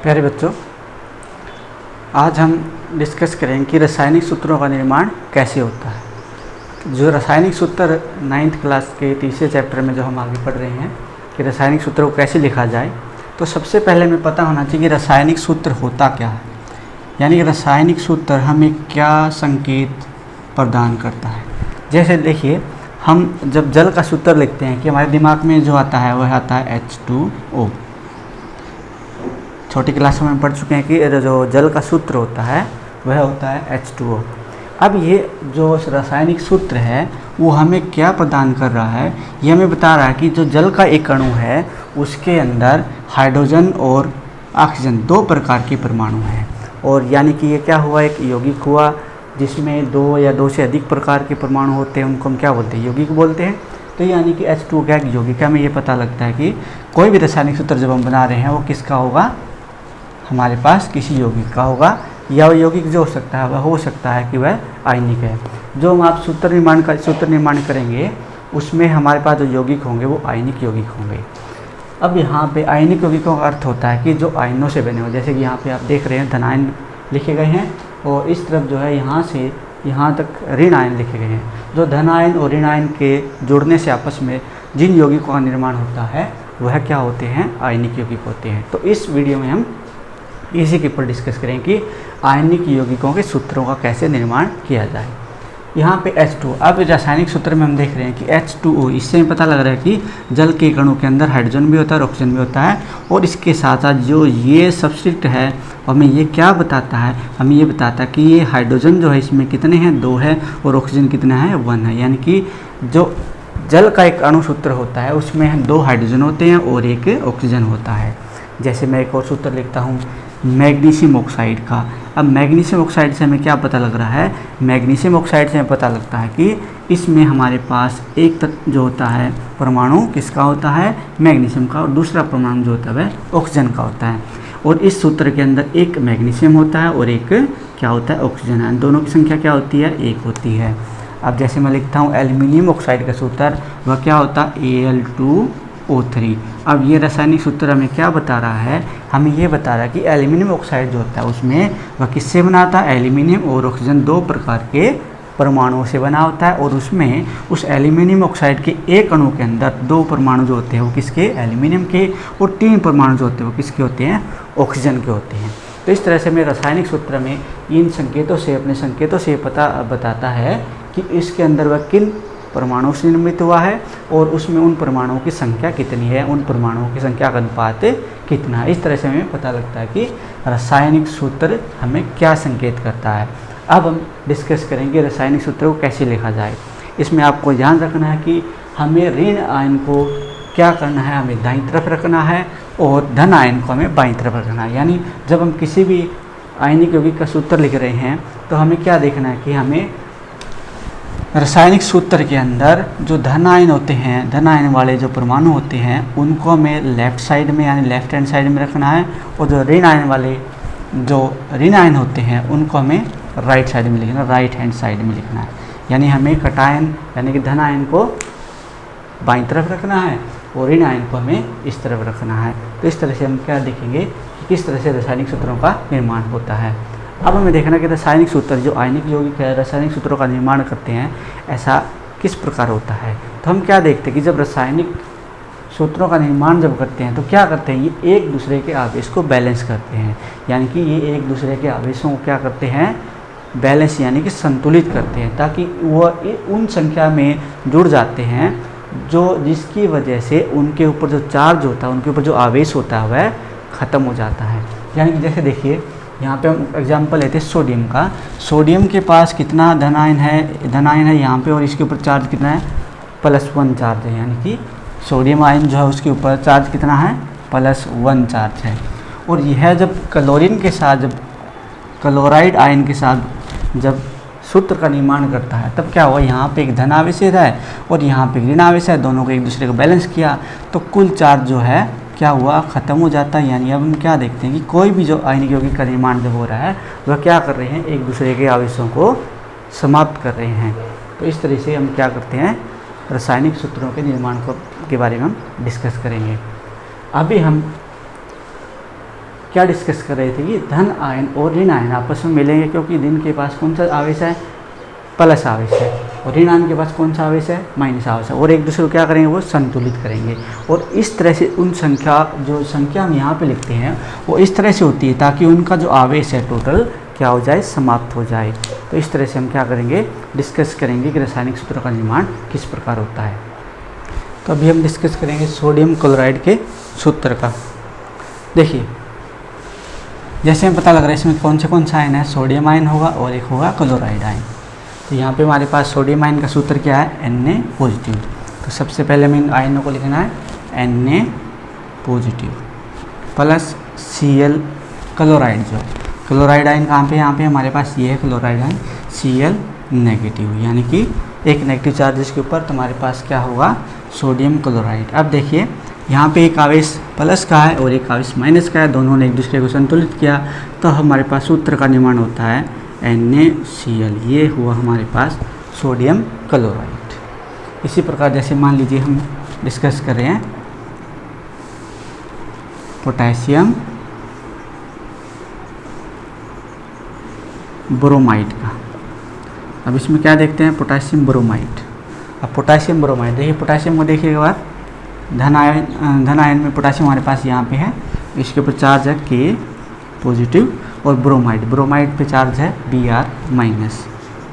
प्यारे बच्चों, आज हम डिस्कस करेंगे कि रासायनिक सूत्रों का निर्माण कैसे होता है। जो रासायनिक सूत्र 9th क्लास के तीसरे चैप्टर में जो हम आगे पढ़ रहे हैं कि रासायनिक सूत्रों को कैसे लिखा जाए, तो सबसे पहले हमें पता होना चाहिए कि रासायनिक सूत्र होता क्या है, यानी कि रासायनिक सूत्र हमें क्या संकेत प्रदान करता है। जैसे देखिए, हम जब जल का सूत्र लिखते हैं कि हमारे दिमाग में जो आता है वह आता है H2O। छोटी क्लास में हम पढ़ चुके हैं कि जो जल का सूत्र होता है वह होता है H2O। अब ये जो रासायनिक सूत्र है वो हमें क्या प्रदान कर रहा है, ये हमें बता रहा है कि जो जल का एक अणु है उसके अंदर हाइड्रोजन और ऑक्सीजन दो प्रकार के परमाणु हैं, और यानी कि ये क्या हुआ, एक यौगिक हुआ जिसमें दो या दो से अधिक प्रकार के परमाणु होते हैं, उनको हम क्या बोलते हैं, यौगिक बोलते हैं। तो यानी कि H2O क्या यौगिक है। हमें ये पता लगता है कि कोई भी रासायनिक सूत्र जब हम बना रहे हैं वो किसका होगा, हमारे पास किसी यौगिक का होगा, या वो यौगिक जो हो सकता है वह हो सकता है कि वह आयनिक है। जो हम आप सूत्र निर्माण करेंगे उसमें हमारे पास जो यौगिक होंगे वो आयनिक यौगिक होंगे। अब यहाँ पे आयनिक यौगिकों का अर्थ होता है कि जो आयनों से बने हो, जैसे कि यहाँ पे आप देख रहे हैं धनायन लिखे गए हैं, और इस तरफ जो है यहाँ से यहाँ तक ऋण आयन लिखे गए हैं। जो धन आयन और ऋण आयन के जुड़ने से आपस में जिन यौगिकों का निर्माण होता है वह क्या होते हैं, आयनिक यौगिक होते हैं। तो इस वीडियो में हम इसी के ऊपर डिस्कस करें कि आयनिक यौगिकों के सूत्रों का कैसे निर्माण किया जाए। यहाँ पे H2O, अब रासायनिक सूत्र में हम देख रहे हैं कि H2O, इससे हमें पता लग रहा है कि जल के अणु के अंदर हाइड्रोजन भी होता है और ऑक्सीजन भी होता है, और इसके साथ साथ जो ये सब्स्टिट्यूट है हमें ये क्या बताता है, हमें ये बताता है कि ये हाइड्रोजन जो है इसमें कितने हैं, 2 है, और ऑक्सीजन कितना है, 1 है। यानी कि जो जल का एक अणु सूत्र होता है उसमें 2 हाइड्रोजन होते हैं और 1 ऑक्सीजन होता है। जैसे मैं एक और सूत्र लिखता हूँ मैग्नीशियम ऑक्साइड का। अब मैग्नीशियम ऑक्साइड से हमें क्या पता लग रहा है, मैग्नीशियम ऑक्साइड से हमें पता लगता है कि इसमें हमारे पास एक तत्व जो होता है परमाणु किसका होता है, मैग्नीशियम का, और दूसरा परमाणु जो होता है वह ऑक्सीजन का होता है। और इस सूत्र के अंदर एक मैग्नीशियम होता है और एक क्या होता है, ऑक्सीजन है। दोनों की संख्या क्या होती है, 1 होती है। अब जैसे मैं लिखता हूँ एल्यूमिनियम ऑक्साइड का सूत्र, वह क्या होता है, Al2O3। अब ये रासायनिक सूत्र हमें क्या बता रहा है, हमें ये बता रहा है कि एल्यूमिनियम ऑक्साइड जो होता है उसमें वह किससे बना था, एल्यूमिनियम और ऑक्सीजन 2 प्रकार के परमाणुओं से बना होता है, और उसमें उस एल्यूमिनियम ऑक्साइड के एक अणु के अंदर 2 परमाणु जो होते हैं वो किसके, एल्यूमिनियम के, और 3 परमाणु जो होते हैं वो किसके होते हैं, ऑक्सीजन के होते हैं। तो इस तरह से मैं रासायनिक सूत्र में इन संकेतों से, अपने संकेतों से बताता है कि इसके अंदर वह किन परमाणुओं से निर्मित हुआ है और उसमें उन परमाणुओं की संख्या कितनी है, उन परमाणुओं की संख्या का अनुपात कितना है। इस तरह से हमें पता लगता है कि रासायनिक सूत्र हमें क्या संकेत करता है। अब हम डिस्कस करेंगे रासायनिक सूत्र को कैसे लिखा जाए। इसमें आपको ध्यान रखना है कि हमें ऋण आयन को क्या करना है, हमें दाईं तरफ रखना है, और धन आयन को हमें बाईं तरफ रखना है। यानी जब हम किसी भी आयनिक यौगिक का सूत्र लिख रहे हैं तो हमें क्या देखना है कि हमें रासायनिक सूत्र के अंदर जो धन आयन होते हैं, धन आयन वाले जो परमाणु होते हैं उनको हमें लेफ्ट साइड में यानी लेफ्ट हैंड साइड में रखना है, और जो ऋण आयन वाले जो ऋण आयन होते हैं उनको हमें राइट साइड में लिखना, राइट हैंड साइड में लिखना है। यानी हमें कटायन यानी कि धन आयन को बाईं तरफ रखना है और ऋण आयन को हमें इस तरफ रखना है। तो इस तरह से हम क्या देखेंगे कि किस तरह से रासायनिक सूत्रों का निर्माण होता है। अब हमें देखना कि रासायनिक सूत्र जो आयनिक यौगिक है रासायनिक सूत्रों का निर्माण करते हैं ऐसा किस प्रकार होता है। तो हम क्या देखते हैं कि जब रासायनिक सूत्रों का निर्माण जब करते हैं तो क्या करते हैं, ये एक दूसरे के आवेश को बैलेंस करते हैं। यानी कि ये एक दूसरे के आवेशों को क्या करते हैं, बैलेंस यानी कि संतुलित करते हैं, ताकि वह उन संख्या में जुड़ जाते हैं जो जिसकी वजह से उनके ऊपर जो चार्ज होता है, उनके ऊपर जो आवेश होता है वह ख़त्म हो जाता है। यानी कि जैसे देखिए यहाँ पे हम एग्जांपल लेते हैं सोडियम का। सोडियम के पास कितना धन आयन है यहाँ पे, और इसके ऊपर चार्ज कितना है, +1 चार्ज है। यानी कि सोडियम आयन जो है उसके ऊपर चार्ज कितना है, +1 चार्ज है। और यह जब क्लोरीन के साथ, जब क्लोराइड आयन के साथ जब सूत्र का निर्माण करता है तब क्या हुआ, यहाँ पे एक धन आवेश है और यहाँ पे ऋण आवेश है, दोनों को एक दूसरे को बैलेंस किया तो कुल चार्ज जो है क्या हुआ, ख़त्म हो जाता है। यानी अब हम क्या देखते हैं कि कोई भी जो आयनिक यौगिक का निर्माण जब हो रहा है वह क्या कर रहे हैं, एक दूसरे के आवेशों को समाप्त कर रहे हैं। तो इस तरह से हम क्या करते हैं, रासायनिक सूत्रों के निर्माण के बारे में हम डिस्कस करेंगे। अभी हम क्या डिस्कस कर रहे थे कि धन आयन और ऋण आयन आपस में मिलेंगे, क्योंकि धन के पास कौन सा आवेश है, प्लस आवेश है, और ऋण आयन के पास कौन सा आवेश है, माइनस आवेश है, और एक दूसरे को क्या करेंगे, वो संतुलित करेंगे। और इस तरह से उन जो संख्या हम यहाँ पे लिखते हैं वो इस तरह से होती है ताकि उनका जो आवेश है टोटल क्या हो जाए, समाप्त हो जाए। तो इस तरह से हम क्या करेंगे, डिस्कस करेंगे कि रासायनिक सूत्र का निर्माण किस प्रकार होता है। तो अभी हम डिस्कस करेंगे सोडियम क्लोराइड के सूत्र का। देखिए जैसे हमें पता लग रहा है इसमें कौन सा आयन है, सोडियम आयन होगा और एक होगा क्लोराइड आयन। तो यहाँ पे हमारे पास सोडियम आयन का सूत्र क्या है, Na पॉजिटिव। तो सबसे पहले हमें इन आयनों को लिखना है Na positive plus Cl chloride. जो क्लोराइड आयन कहाँ पे, यहाँ पे हमारे पास ये है क्लोराइड आयन Cl नेगेटिव, यानी कि एक नेगेटिव चार्ज इसके ऊपर, तो हमारे पास क्या होगा, सोडियम क्लोराइड। अब देखिए यहाँ पे एक आवेश प्लस का है और एक आवेश माइनस का है, दोनों ने एक दूसरे को संतुलित किया, तो हमारे पास सूत्र का निर्माण होता है NaCl। ये हुआ हमारे पास सोडियम क्लोराइड। इसी प्रकार जैसे मान लीजिए हम डिस्कस कर रहे हैं पोटेशियम ब्रोमाइड का। अब इसमें क्या देखते हैं, पोटेशियम ब्रोमाइड। अब पोटेशियम ब्रोमाइड देखिए, पोटेशियम को देखिए एक बार, धन आयन में पोटेशियम हमारे पास यहाँ पे है, इसके ऊपर चार्ज है K पॉजिटिव, और ब्रोमाइड पे चार्ज है Br माइनस।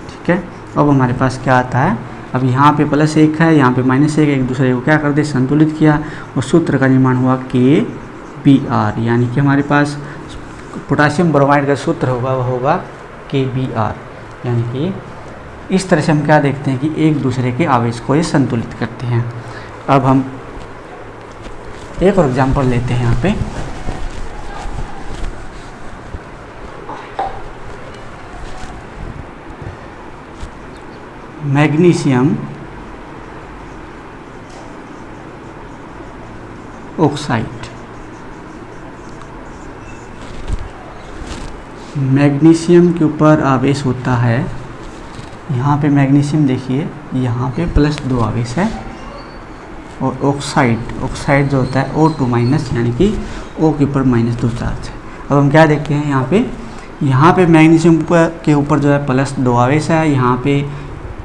ठीक है, अब हमारे पास क्या आता है, अब यहाँ पे प्लस एक है, यहाँ पे माइनस एक दूसरे को क्या कर दे, संतुलित किया, और सूत्र का निर्माण हुआ KBr, यानी कि हमारे पास पोटेशियम ब्रोमाइड का सूत्र होगा वह होगा KBr। यानी कि इस तरह से हम क्या देखते हैं कि एक दूसरे के आवेश को ये संतुलित करते हैं। अब हम एक और एग्जांपल लेते हैं यहाँ पे, मैग्नीशियम ऑक्साइड। मैग्नीशियम के ऊपर आवेश होता है, यहाँ पे मैग्नीशियम देखिए, यहाँ पे +2 आवेश है, और ऑक्साइड जो होता है O2 माइनस, यानी कि O के ऊपर -2 चार्ज है। अब हम क्या देखते हैं यहाँ पे मैग्नीशियम के ऊपर जो है +2 आवेश है, यहाँ पे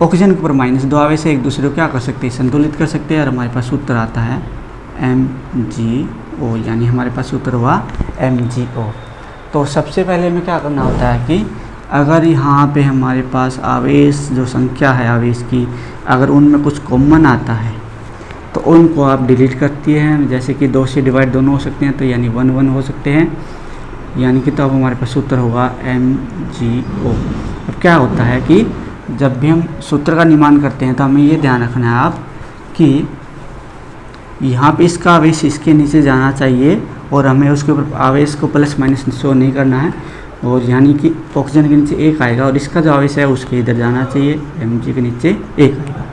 ऑक्सीजन के ऊपर -2 आवेश है, एक दूसरे को क्या कर सकते हैं, संतुलित कर सकते हैं, और हमारे पास सूत्र आता है MgO, यानी हमारे पास सूत्र हुआ MgO। तो सबसे पहले हमें क्या करना होता है कि अगर यहाँ पे हमारे पास आवेश जो संख्या है आवेश की, अगर उनमें कुछ कॉमन आता है तो उनको आप डिलीट करती हैं, जैसे कि 2 से डिवाइड दोनों हो सकते हैं, तो यानी 1 1 हो सकते हैं, यानी कि तो अब हमारे पास सूत्र होगा MgO। अब क्या होता है कि जब भी हम सूत्र का निर्माण करते हैं तो हमें ये ध्यान रखना है आप कि यहाँ पे इसका आवेश इसके नीचे जाना चाहिए, और हमें उसके ऊपर आवेश को प्लस माइनस शो नहीं करना है, और यानी कि ऑक्सीजन के नीचे 1 आएगा और इसका जो आवेश है उसके इधर जाना चाहिए, Mg के नीचे 1 आएगा।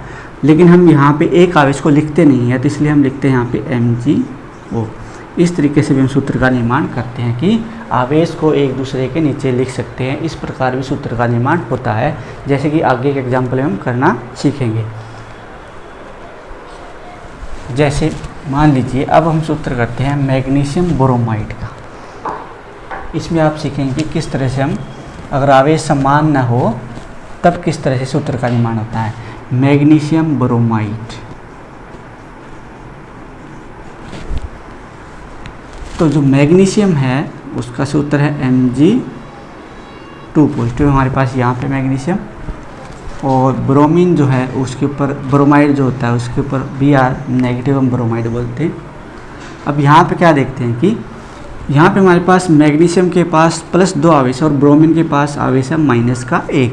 लेकिन हम यहाँ पे एक आवेश को लिखते नहीं है, तो इसलिए हम लिखते हैं यहाँ पे MgO। इस तरीके से भी हम सूत्र का निर्माण करते हैं कि आवेश को एक दूसरे के नीचे लिख सकते हैं। इस प्रकार भी सूत्र का निर्माण होता है, जैसे कि आगे के एग्जाम्पल में हम करना सीखेंगे। जैसे मान लीजिए अब हम सूत्र करते हैं मैग्नीशियम ब्रोमाइड का। इसमें आप सीखेंगे कि किस तरह से हम, अगर आवेश समान न हो तब किस तरह से सूत्र का निर्माण होता है। मैग्नीशियम ब्रोमाइड, तो जो मैग्नीशियम है उसका सूत्र है Mg2 पॉजिटिव, हमारे पास यहाँ पे मैग्नीशियम, और ब्रोमीन जो है उसके ऊपर, ब्रोमाइड जो होता है उसके ऊपर Br नेगेटिव हम ब्रोमाइड बोलते हैं। अब यहाँ पे क्या देखते हैं कि यहाँ पे हमारे पास मैग्नीशियम के पास +2 आवेश और ब्रोमीन के पास आवेश है -1।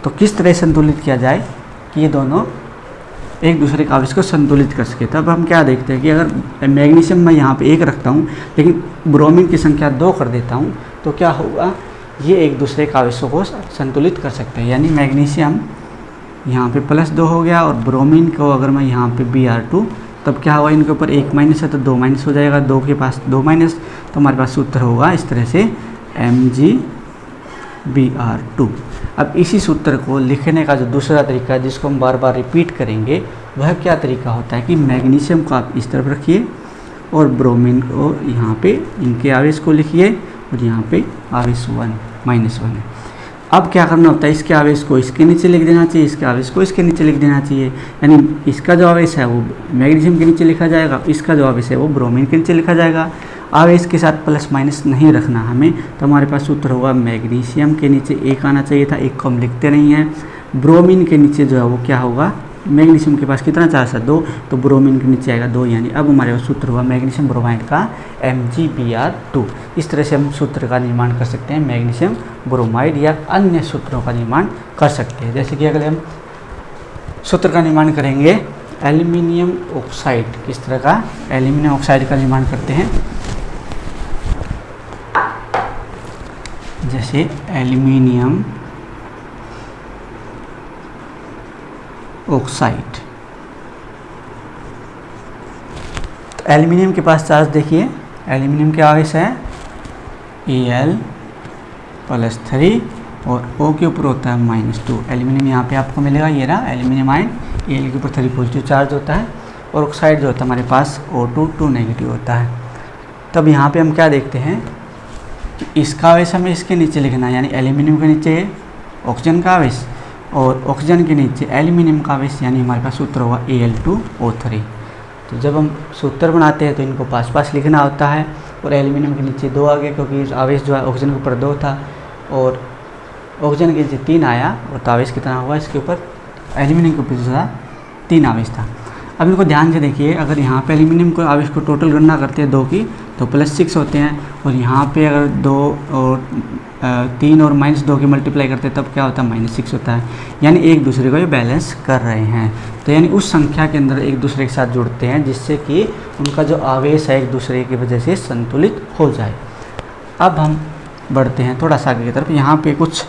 तो किस तरह संतुलित किया जाए कि ये दोनों एक दूसरे के आवेश को संतुलित कर सके। तब हम क्या देखते हैं कि अगर मैग्नीशियम मैं यहाँ पे 1 रखता हूँ लेकिन ब्रोमीन की संख्या 2 कर देता हूँ, तो क्या होगा, ये एक दूसरे के आवेशों को संतुलित कर सकते हैं। यानी मैग्नीशियम यहाँ पे +2 हो गया, और ब्रोमीन को अगर मैं यहाँ पे Br2, तब क्या होगा, इनके ऊपर 1 माइनस है तो 2 माइनस हो जाएगा, 2 के पास 2 माइनस, तो हमारे पास सूत्र होगा इस तरह से MgBr2। अब इसी सूत्र को लिखने का जो दूसरा तरीका है जिसको हम बार बार रिपीट करेंगे, वह क्या तरीका होता है कि मैग्नीशियम को आप इस तरफ रखिए और ब्रोमीन को यहाँ पे इनके आवेश को लिखिए, और यहाँ पे आवेश 1 है। अब क्या करना होता है, इसके आवेश को इसके नीचे लिख देना चाहिए, इसके आवेश को इसके नीचे लिख देना चाहिए। यानी इसका जो आवेश है वो मैग्नीशियम के नीचे लिखा जाएगा, इसका जो आवेश है वो ब्रोमीन के नीचे लिखा जाएगा। आवेश के साथ प्लस माइनस नहीं रखना हमें, तो हमारे पास सूत्र होगा मैग्नीशियम के नीचे 1 आना चाहिए था, 1 को हम लिखते नहीं हैं। ब्रोमीन के नीचे जो है वो क्या होगा, मैग्नीशियम के पास कितना चार्ज है 2, तो ब्रोमीन के नीचे आएगा 2। यानी अब हमारे पास सूत्र हुआ मैग्नीशियम ब्रोमाइड का MgBr2। इस तरह से हम सूत्र का निर्माण कर सकते हैं, मैग्नीशियम ब्रोमाइड या अन्य सूत्रों का निर्माण कर सकते हैं। जैसे कि अगले हम सूत्र का निर्माण करेंगे एल्यूमिनियम ऑक्साइड। किस तरह का एल्यूमिनियम ऑक्साइड का निर्माण करते हैं, जैसे एल्यूमिनियम ऑक्साइड। तो एल्यूमिनियम के पास चार्ज देखिए, एल्यूमिनियम के आवेश है Al+3 और O के ऊपर होता है -2। एल्यूमिनियम यहाँ पे आपको मिलेगा, ये रहा एल्यूमिनियम आयन, Al के ऊपर 3 पॉजिटिव चार्ज होता है और ऑक्साइड जो होता है हमारे पास O2 2 नेगेटिव होता है। तब यहाँ पे हम क्या देखते हैं कि इसका आवेश हमें इसके नीचे लिखना है, यानी एल्यूमिनियम के नीचे ऑक्सीजन का आवेश और ऑक्सीजन के नीचे एल्यूमिनियम का आवेश, यानी हमारे पास सूत्र होगा Al2O3। तो जब हम सूत्र बनाते हैं तो इनको पास पास लिखना होता है और एल्यूमिनियम के नीचे 2 आ गया, क्योंकि आवेश जो है ऑक्सीजन के ऊपर 2 था और ऑक्सीजन के नीचे 3 आया, और तो आवेश कितना हुआ इसके ऊपर, एल्यूमिनियम के ऊपर जो 3 आवेश था। अब इनको ध्यान से देखिए, अगर यहाँ पे एल्यूमिनियम को आवेश को टोटल गणना करते हैं 2 की तो +6 होते हैं, और यहाँ पे अगर 2 और 3 और -2 की मल्टीप्लाई करते हैं तब क्या होता है -6 होता है। यानी एक दूसरे को ये बैलेंस कर रहे हैं, तो यानी उस संख्या के अंदर एक दूसरे के साथ जुड़ते हैं, जिससे कि उनका जो आवेश है एक दूसरे की वजह से संतुलित हो जाए। अब हम बढ़ते हैं थोड़ा सा आगे की तरफ। यहाँ पे कुछ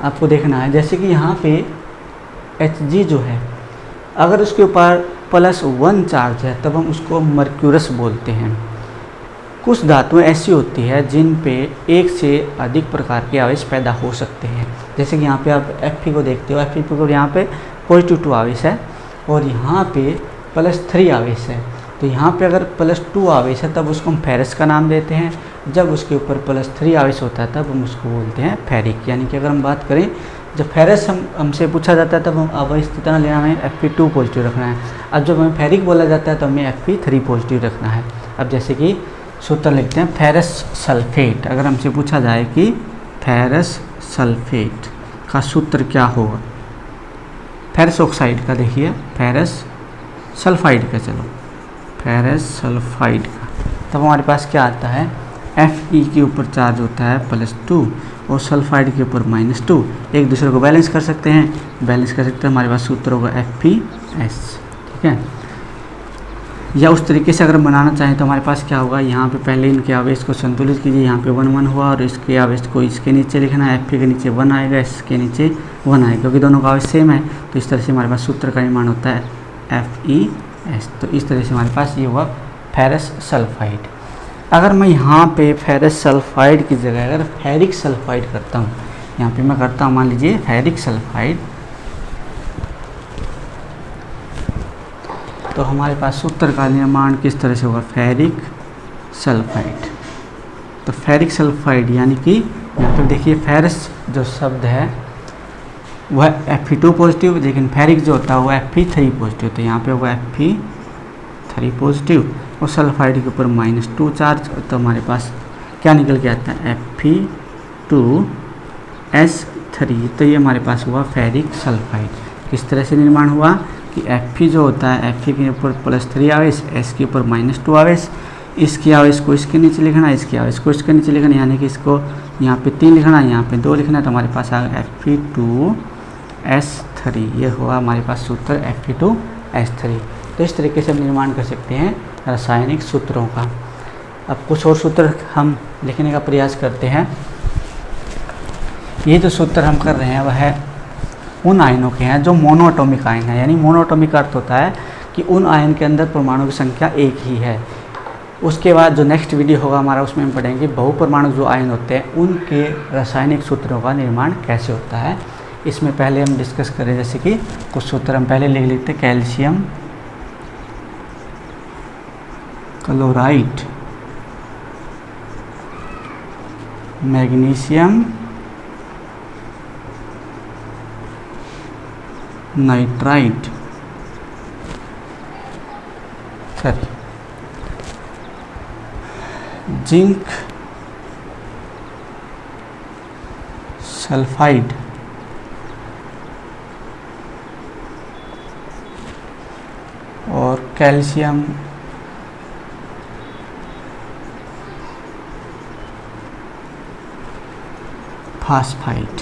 आपको देखना है, जैसे कि यहाँ पे Hg जो है, अगर उसके ऊपर +1 चार्ज है तब हम उसको मर्क्यूरस बोलते हैं। कुछ धातुएं ऐसी होती है जिन पे एक से अधिक प्रकार के आवेश पैदा हो सकते हैं। जैसे कि यहाँ पे आप Fe को देखते हो, Fe को यहाँ पे +2 आवेश है और यहाँ पे +3 आवेश है। तो यहाँ पे अगर +2 आवेश है तब उसको हम फेरस का नाम देते हैं, जब उसके ऊपर +3 आवेश होता है तब हम उसको बोलते हैं फेरिक। यानी कि अगर हम बात करें, जब फेरस हमसे पूछा जाता है तब हम आवेश कितना लेना है, Fe2 पॉजिटिव रखना है। अब जब हमें फेरिक बोला जाता है तो हमें Fe3 पॉजिटिव रखना है। अब जैसे कि सूत्र लिखते हैं फेरस सल्फेट। अगर हमसे पूछा जाए कि फेरस सल्फेट का सूत्र क्या होगा, फेरस ऑक्साइड का देखिए, फेरस सल्फाइड का, चलो फेरस सल्फाइड का, तब हमारे पास क्या आता है, Fe के ऊपर चार्ज होता है +2 और सल्फाइड के ऊपर -2। एक दूसरे को बैलेंस कर सकते हैं, हमारे पास सूत्र होगा FeS। ठीक है, या उस तरीके से अगर बनाना चाहें तो हमारे पास क्या होगा, यहाँ पे पहले इनके आवेश को संतुलित कीजिए, यहाँ पे 1 1 हुआ और इसके आवेश को इसके नीचे लिखना है, Fe के नीचे 1 आएगा, इसके नीचे 1 आएगा, क्योंकि दोनों का आवेश सेम है। तो इस तरह से हमारे पास सूत्र का निर्माण होता है FeS। तो इस तरह से हमारे पास ये हुआ फेरस सल्फाइड। अगर मैं यहाँ पे फेरस सल्फाइड की जगह अगर फेरिक सल्फाइड करता हूँ, यहाँ पे मैं करता हूँ मान लीजिए फेरिक सल्फाइड, तो हमारे पास सूत्र का निर्माण किस तरह से होगा, फेरिक सल्फाइड। तो फेरिक सल्फाइड यानी कि यहाँ पर देखिए फेरस जो शब्द है वह Fe2 पॉजिटिव, लेकिन फेरिक जो होता है वो Fe3 पॉजिटिव। तो यहाँ पे होगा Fe3 पॉजिटिव और सल्फाइड के ऊपर -2 चार्ज। तो हमारे पास क्या निकल के आता है, Fe2S3। तो ये हमारे पास हुआ फेरिक सल्फाइड। किस तरह से निर्माण हुआ कि Fe जो होता है, Fe के ऊपर +3 आवेश, S के ऊपर -2 आवेश, इसके आवेश को इसके नीचे लिखना है, इसके आवेश को इसके नीचे लिखना, यानी कि इसको यहाँ पे 3 लिखना है, यहाँ पे 2 लिखना है। तो हमारे पास आ गया Fe2S3। ये हुआ हमारे पास सूत्र Fe2S3। तो इस तरीके से हम निर्माण कर सकते हैं रासायनिक सूत्रों का। अब कुछ और सूत्र हम लिखने का प्रयास करते हैं। ये जो सूत्र हम कर रहे हैं वह है उन आयनों के हैं जो मोनोएटॉमिक आयन है। यानी मोनोएटॉमिक अर्थ होता है कि उन आयन के अंदर परमाणु की संख्या एक ही है। उसके बाद जो नेक्स्ट वीडियो होगा हमारा, उसमें हम पढ़ेंगे बहुपरमाणु जो आयन होते हैं उनके रासायनिक सूत्रों का निर्माण कैसे होता है। इसमें पहले हम डिस्कस करें, जैसे कि कुछ सूत्र हम पहले लिख लेते हैं। Calcium chloride magnesium nitride, sorry zinc sulphide और कैल्शियम फास्फाइड,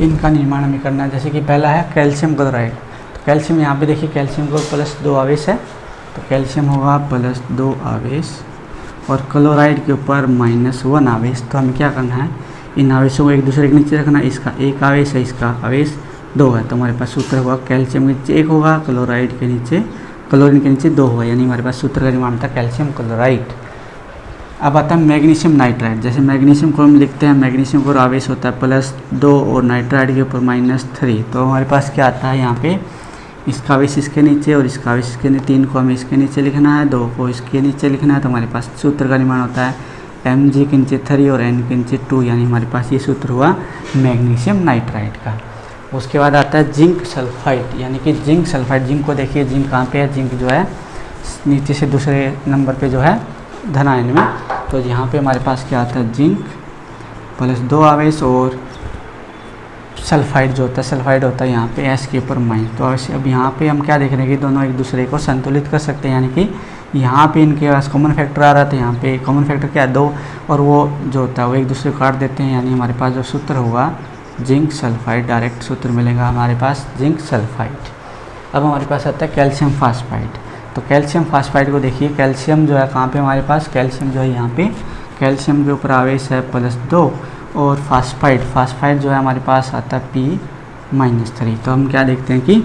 इनका निर्माण हमें करना है। जैसे कि पहला है कैल्शियम क्लोराइड। तो कैल्शियम यहाँ पे देखिए कैल्शियम को +2 आवेश है, तो कैल्शियम होगा +2 आवेश और क्लोराइड के ऊपर -1 आवेश। तो हमें क्या करना है, इन आवेशों को एक दूसरे के नीचे रखना। इसका 1 आवेश है, इसका आवेश 2 है, तो हमारे पास सूत्र होगा कैल्शियम के नीचे 1 होगा, क्लोराइड के नीचे क्लोरीन के नीचे 2 होगा, यानी हमारे पास सूत्र का निर्माण था कैल्शियम क्लोराइड। अब आता है मैग्नीशियम नाइट्राइड। जैसे मैग्नीशियम को हम लिखते हैं, मैग्नीशियम को आवेश होता है +2 और नाइट्राइड के ऊपर -3। तो हमारे पास क्या आता है यहाँ पे, इसका आवेश इसके नीचे और इसका आवेश इसके नीचे, 3 को हमें इसके नीचे लिखना है, 2 को इसके नीचे लिखना है। तो हमारे पास सूत्र का निर्माण होता है Mg के नीचे 3 और N के नीचे 2, यानी हमारे पास ये सूत्र हुआ मैग्नीशियम नाइट्राइड का। उसके बाद आता है जिंक सल्फाइड, यानी कि जिंक सल्फाइड। जिंक को देखिए, जिंक कहाँ पे है, जिंक जो है नीचे से दूसरे नंबर पे जो है धनायन में। तो यहाँ पे हमारे पास क्या आता है, जिंक +2 आवेश और सल्फाइड जो होता है, सल्फाइड होता है यहाँ पे S के ऊपर -। तो अब यहाँ पे हम क्या देख रहे हैं कि दोनों एक दूसरे को संतुलित कर सकते हैं, यानी कि यहाँ पे इनके पास कॉमन फैक्टर आ रहा था, यहाँ पे कॉमन फैक्टर क्या है 2, और वो जो होता है वो एक दूसरे को काट देते हैं, यानी हमारे पास जो सूत्र होगा जिंक सल्फाइड, डायरेक्ट सूत्र मिलेगा हमारे पास जिंक सल्फाइड। अब हमारे पास आता है कैल्शियम फास्फाइड। तो कैल्शियम फास्फाइड को देखिए, कैल्शियम जो है कहाँ पे हमारे पास, कैल्शियम जो है यहाँ पे, कैल्शियम के ऊपर आवेश है +2 और फास्फाइड जो है हमारे पास आता है P-3। तो हम क्या देखते हैं कि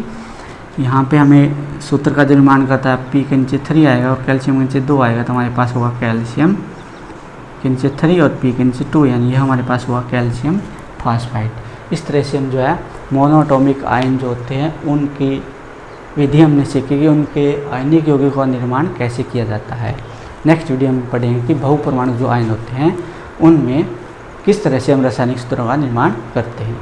यहाँ पे हमें सूत्र का जो निर्माण करता है P के नीचे 3 आएगा और कैल्शियम के नीचे 2 आएगा, तो हमारे पास होगा कैल्शियम के नीचे 3 और P के नीचे 2, यानी ये हमारे पास हुआ कैल्शियम फास्फाइड। इस तरह से हम जो है मोनोएटॉमिक आयन जो होते हैं उनकी विधि हमने सीखी कि उनके आयनिक यौगिकों का निर्माण कैसे किया जाता है। नेक्स्ट वीडियो में पढ़ेंगे कि बहुपरमाणु जो आयन होते हैं उनमें किस तरह से हम रासायनिक सूत्रों का निर्माण करते हैं।